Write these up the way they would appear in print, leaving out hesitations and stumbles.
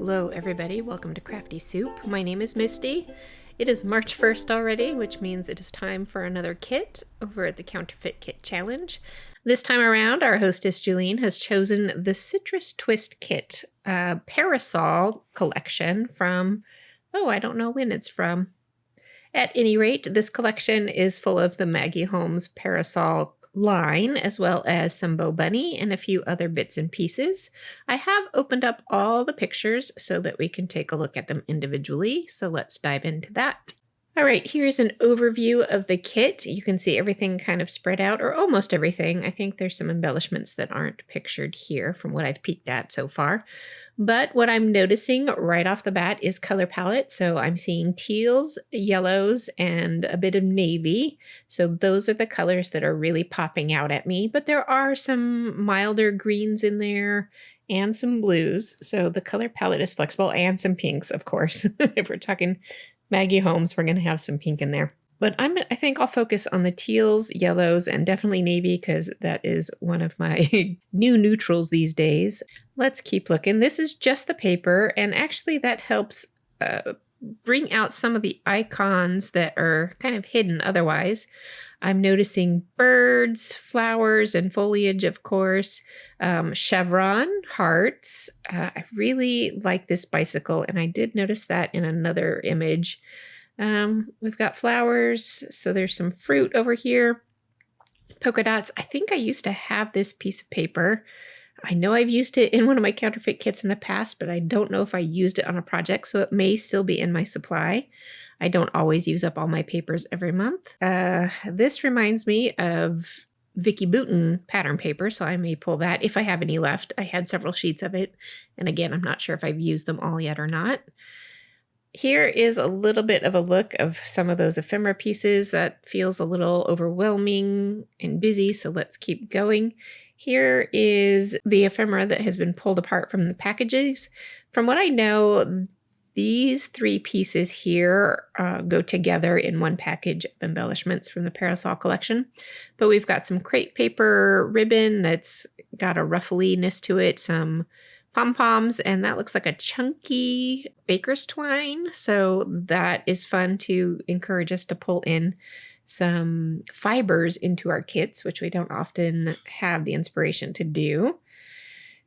Hello everybody, welcome to Crafty Soup. My name is Misty. It is March 1st already, which means it is time for another kit over at the Counterfeit Kit Challenge. This time around, our hostess Julene has chosen the Citrus Twist Kit, a parasol collection from, I don't know when it's from. At any rate, this collection is full of the Maggie Holmes parasol line, as well as some Bo Bunny and a few other bits and pieces. I have opened up all the pictures so that we can take a look at them individually, so let's dive into that. All right, here's an overview of the kit. You can see everything kind of spread out, or almost everything. I think there's some embellishments that aren't pictured here from what I've peeked at so far. But what I'm noticing right off the bat is color palette. So I'm seeing teals, yellows, and a bit of navy. So those are the colors that are really popping out at me. But there are some milder greens in there and some blues. So the color palette is flexible, and some pinks, of course. If we're talking Maggie Holmes, we're going to have some pink in there. But I think I'll focus on the teals, yellows, and definitely navy because that is one of my new neutrals these days. Let's keep looking. This is just the paper, and actually that helps bring out some of the icons that are kind of hidden otherwise. I'm noticing birds, flowers, and foliage, of course. Chevron, hearts. I really like this bicycle, and I did notice that in another image. We've got flowers, so there's some fruit over here. Polka dots. I think I used to have this piece of paper. I know I've used it in one of my counterfeit kits in the past, but I don't know if I used it on a project, so it may still be in my supply. I don't always use up all my papers every month. This reminds me of Vicky Bouton pattern paper, so I may pull that if I have any left. I had several sheets of it, and again, I'm not sure if I've used them all yet or not. Here is a little bit of a look of some of those ephemera pieces. That feels a little overwhelming and busy, so let's keep going. Here is the ephemera that has been pulled apart from the packages. From what I know, these three pieces here go together in one package of embellishments from the Parasol collection. But we've got some crepe paper ribbon that's got a ruffliness to it, some pom-poms, and that looks like a chunky baker's twine. So that is fun to encourage us to pull in some fibers into our kits, which we don't often have the inspiration to do.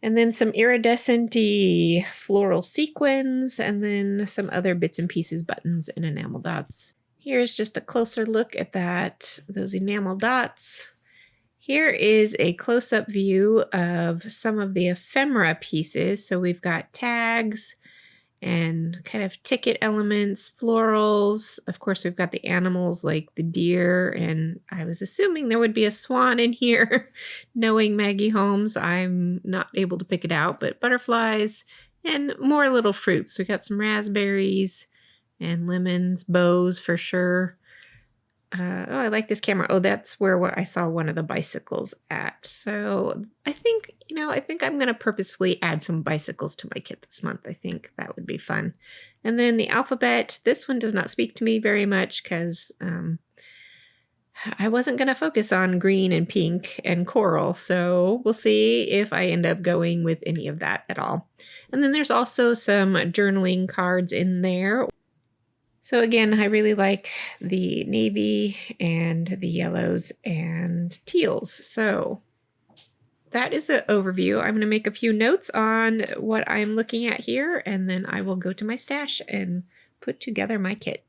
And then some iridescent-y floral sequins, and then some other bits and pieces, buttons, and enamel dots. Here's just a closer look at those enamel dots. Here is a close-up view of some of the ephemera pieces. So we've got tags and kind of ticket elements, florals. Of course, we've got the animals like the deer, and I was assuming there would be a swan in here. Knowing Maggie Holmes, I'm not able to pick it out, but butterflies and more little fruits. We got some raspberries and lemons, bows for sure. I like this camera. Oh, that's where I saw one of the bicycles at. So I think I'm going to purposefully add some bicycles to my kit this month. I think that would be fun. And then the alphabet. This one does not speak to me very much because I wasn't going to focus on green and pink and coral. So we'll see if I end up going with any of that at all. And then there's also some journaling cards in there. So again, I really like the navy and the yellows and teals. So that is an overview. I'm going to make a few notes on what I'm looking at here, and then I will go to my stash and put together my kit.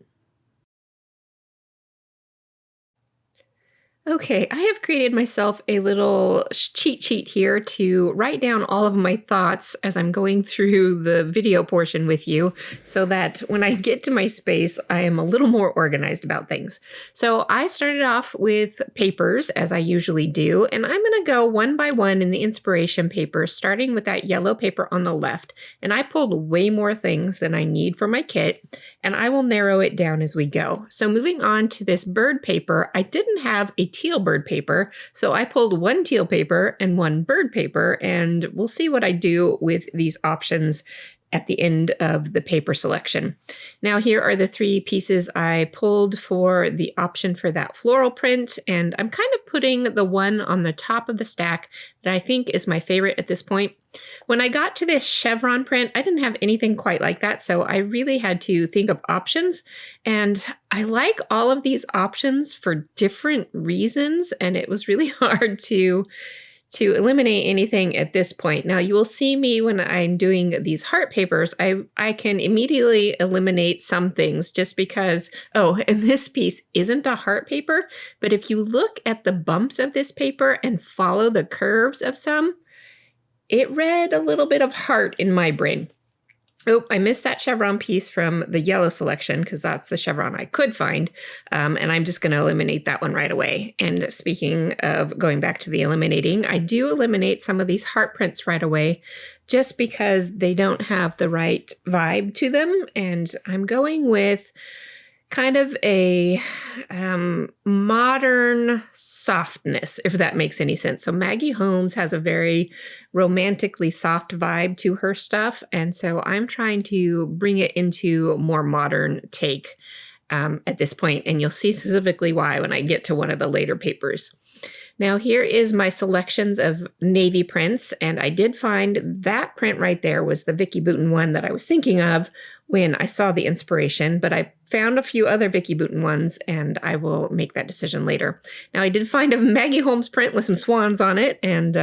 Okay, I have created myself a little cheat sheet here to write down all of my thoughts as I'm going through the video portion with you so that when I get to my space, I am a little more organized about things. So I started off with papers, as I usually do, and I'm going to go one by one in the inspiration paper, starting with that yellow paper on the left. And I pulled way more things than I need for my kit, and I will narrow it down as we go. So moving on to this bird paper, I didn't have a teal bird paper, so I pulled one teal paper and one bird paper, and we'll see what I do with these options at the end of the paper selection. Now here are the 3 pieces I pulled for the option for that floral print, and I'm kind of putting the one on the top of the stack that I think is my favorite at this point. When I got to this chevron print, I didn't have anything quite like that, so I really had to think of options, and I like all of these options for different reasons, and it was really hard to eliminate anything at this point. Now you will see me when I'm doing these heart papers, I can immediately eliminate some things just because, oh, and this piece isn't a heart paper, but if you look at the bumps of this paper and follow the curves of some, it read a little bit of heart in my brain. Oh, I missed that chevron piece from the yellow selection because that's the chevron I could find. And I'm just going to eliminate that one right away. And speaking of going back to the eliminating, I do eliminate some of these heart prints right away just because they don't have the right vibe to them. And I'm going with kind of a modern softness, if that makes any sense. So Maggie Holmes has a very romantically soft vibe to her stuff, and so I'm trying to bring it into a more modern take at this point, and you'll see specifically why when I get to one of the later papers. Now here is my selections of navy prints, and I did find that print right there was the Vicki Boutin one that I was thinking of when I saw the inspiration, but I found a few other Vicki Boutin ones, and I will make that decision later. Now, I did find a Maggie Holmes print with some swans on it, and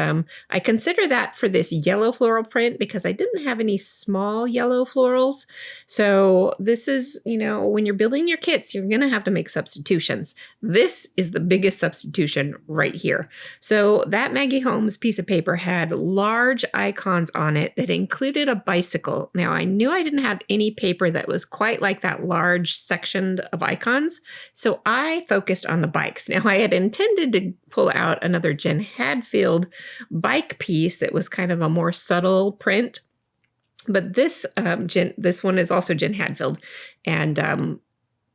I consider that for this yellow floral print because I didn't have any small yellow florals. So this is, you know, when you're building your kits, you're going to have to make substitutions. This is the biggest substitution right here. So that Maggie Holmes piece of paper had large icons on it that included a bicycle. Now, I knew I didn't have any paper that was quite like that large section of icons, so I focused on the bikes. Now, I had intended to pull out another Jen Hadfield bike piece that was kind of a more subtle print, but this one is also Jen Hadfield, and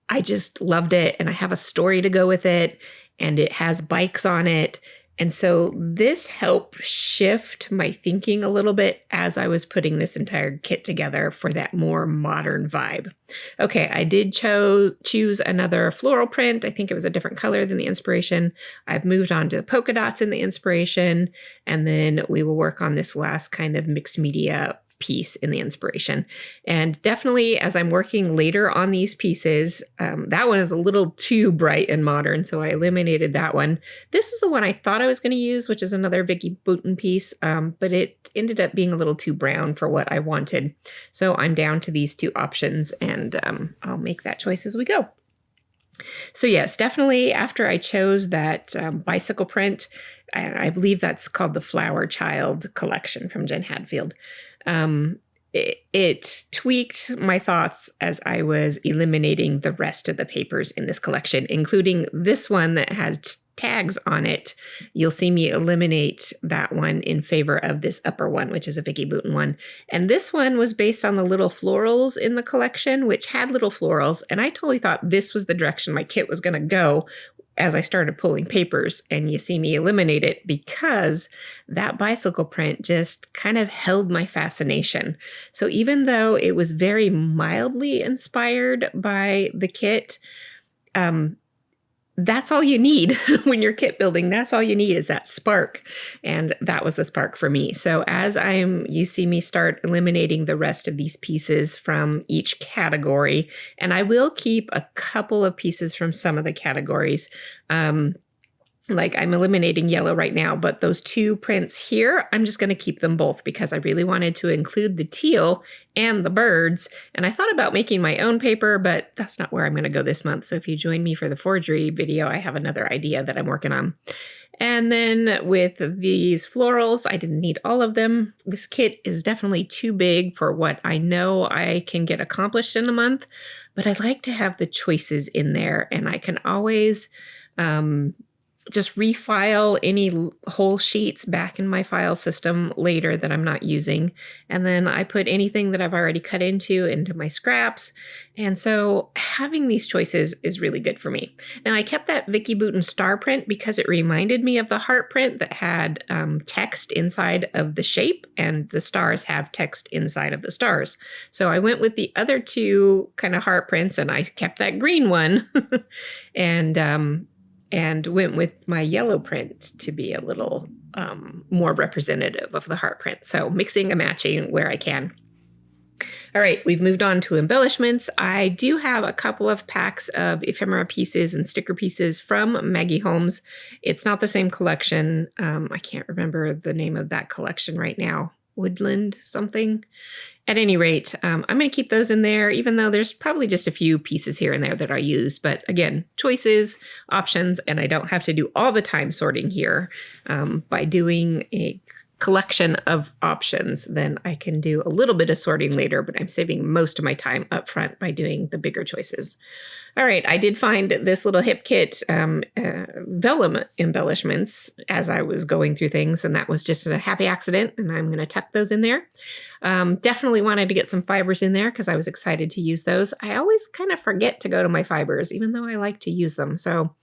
I just loved it, and I have a story to go with it, and it has bikes on it. And so this helped shift my thinking a little bit as I was putting this entire kit together for that more modern vibe. Okay, I did choose another floral print. I think it was a different color than the inspiration. I've moved on to polka dots in the inspiration, and then we will work on this last kind of mixed media piece in the inspiration. And definitely as I'm working later on these pieces, that one is a little too bright and modern, so I eliminated that one. This is the one I thought I was going to use, which is another Vicki Boutin piece, but it ended up being a little too brown for what I wanted. So I'm down to these 2 options, and I'll make that choice as we go. So yes, definitely after I chose that bicycle print, I believe that's called the Flower Child collection from Jen Hadfield. It tweaked my thoughts as I was eliminating the rest of the papers in this collection, including this one that has tags on it. You'll see me eliminate that one in favor of this upper one, which is a Vicki Boutin one. And this one was based on the little florals in the collection, which had little florals. And I totally thought this was the direction my kit was going to go as I started pulling papers, and you see me eliminate it because that bicycle print just kind of held my fascination. So even though it was very mildly inspired by the kit, that's all you need when you're kit building. That's all you need is that spark. And that was the spark for me. So as you see me start eliminating the rest of these pieces from each category, and I will keep a couple of pieces from some of the categories. Like I'm eliminating yellow right now, but those 2 prints here, I'm just going to keep them both because I really wanted to include the teal and the birds. And I thought about making my own paper, but that's not where I'm going to go this month. So if you join me for the forgery video, I have another idea that I'm working on. And then with these florals, I didn't need all of them. This kit is definitely too big for what I know I can get accomplished in a month, but I like to have the choices in there, and I can always just refile any whole sheets back in my file system later that I'm not using. And then I put anything that I've already cut into my scraps. And so having these choices is really good for me. Now I kept that Vicky Bouton star print because it reminded me of the heart print that had text inside of the shape, and the stars have text inside of the stars. So I went with the other two kind of heart prints, and I kept that green one and went with my yellow print to be a little more representative of the heart print. So mixing and matching where I can. All right, we've moved on to embellishments. I do have a couple of packs of ephemera pieces and sticker pieces from Maggie Holmes. It's not the same collection. I can't remember the name of that collection right now. Woodland something. At any rate, I'm going to keep those in there, even though there's probably just a few pieces here and there that I use. But again, choices, options, and I don't have to do all the time sorting here. By doing a collection of options, then I can do a little bit of sorting later, but I'm saving most of my time up front by doing the bigger choices. All right, I did find this little hip kit vellum embellishments as I was going through things, and that was just a happy accident, and I'm going to tuck those in there. Definitely wanted to get some fibers in there because I was excited to use those. I always kind of forget to go to my fibers, even though I like to use them. So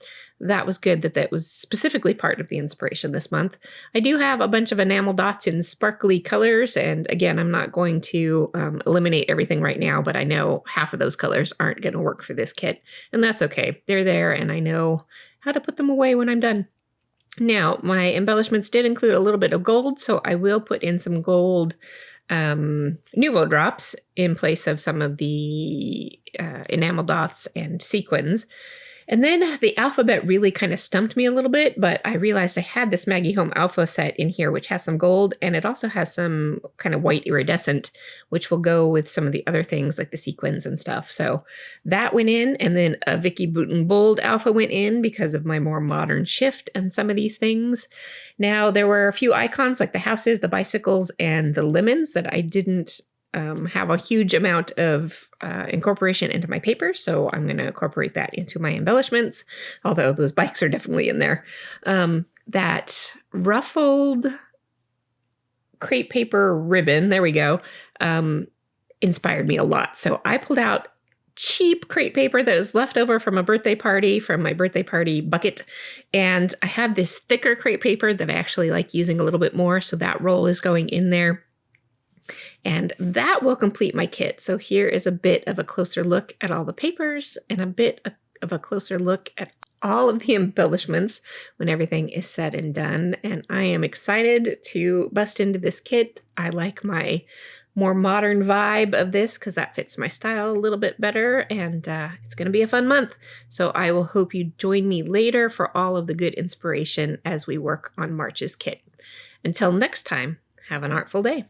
that was good that was specifically part of the inspiration this month. I do have a bunch of enamel dots in sparkly colors. And again, I'm not going to eliminate everything right now, but I know half of those colors aren't going to work for this kit. And that's okay. They're there, and I know how to put them away when I'm done. Now, my embellishments did include a little bit of gold, so I will put in some gold Nuvo drops in place of some of the enamel dots and sequins. And then the alphabet really kind of stumped me a little bit, but I realized I had this Maggie Home Alpha set in here, which has some gold, and it also has some kind of white iridescent, which will go with some of the other things like the sequins and stuff. So that went in, and then a Vicky Bouton Bold Alpha went in because of my more modern shift and some of these things. Now, there were a few icons like the houses, the bicycles, and the lemons that I didn't have a huge amount of incorporation into my paper, so I'm going to incorporate that into my embellishments, although those bikes are definitely in there. That ruffled crepe paper ribbon, there we go, inspired me a lot. So I pulled out cheap crepe paper that was left over from a birthday party, from my birthday party bucket, and I have this thicker crepe paper that I actually like using a little bit more, so that roll is going in there. And that will complete my kit. So here is a bit of a closer look at all the papers and a bit of a closer look at all of the embellishments when everything is said and done. And I am excited to bust into this kit. I like my more modern vibe of this because that fits my style a little bit better, and it's going to be a fun month. So I will hope you join me later for all of the good inspiration as we work on March's kit. Until next time, have an artful day.